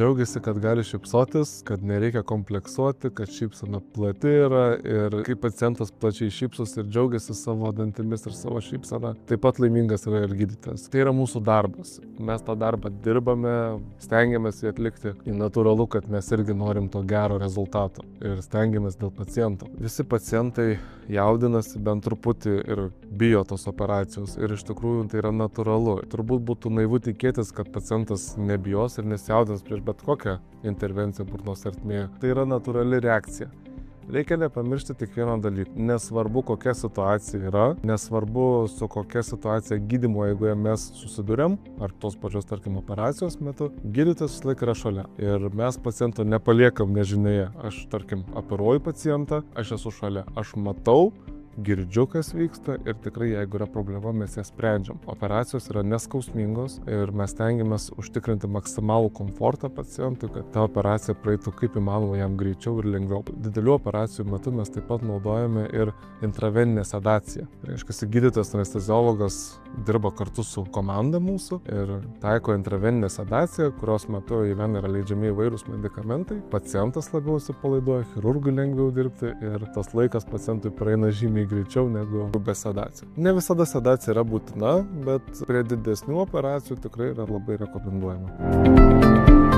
džiaugiasi, kad gali šypsotis, kad nereikia kompleksuoti, kad šypsena plati yra ir kai pacientas plačiai šypsosi ir džiaugiasi savo dantimis ir savo šypseną, taip pat laimingas yra ir gydytojas. Tai yra mūsų darbas. Mes tą darbą dirbame, stengiamės jį atlikti. Ir natūralu, kad mes irgi norim to gero rezultato ir stengiamės dėl paciento. Visi pacientai jaudinasi bent truputį ir bijo tos operacijos ir iš tikrųjų tai yra natūralu. Turbūt būtų naivu tikėtis, kad pacientas nebijos ir nesijaudins prieš bet kokią intervenciją burnos ertmėje. Tai yra natūrali reakcija. Reikia nepamiršti tik vieną dalyką. Nesvarbu, kokia situacija yra, nesvarbu, su kokia situacija gydymo eigoje mes susidurėm, ar tos pačios, tarkim, operacijos metu, gydytojas visą laiką yra šalia. Ir mes paciento nepaliekam nežinioje. Aš, tarkim, operuoju pacientą, aš esu šalia. Aš matau, girdžiu, kas vyksta ir tikrai, jeigu yra problema, mes ją sprendžiam. Operacijos yra neskausmingos ir mes stengiamės užtikrinti maksimalų komfortą pacientui, kad ta operacija praeitų kaip įmanoma jam greičiau ir lengviau. Didelių operacijų metu mes taip pat naudojame ir intraveninę sedaciją. Reiškia, gydytojas anesteziologas dirba kartu su komanda mūsų ir taiko intraveninę sedaciją, kurios metu į veną yra leidžiami įvairūs medikamentai. Pacientas labiau atsipalaiduoja, chirurgui lengviau dirbti ir tas laikas pacientui praeina žymiai greičiau negu be sedacijos. Ne visada sedacija yra būtina, bet prie didesnių operacijų tikrai yra labai rekomenduojama.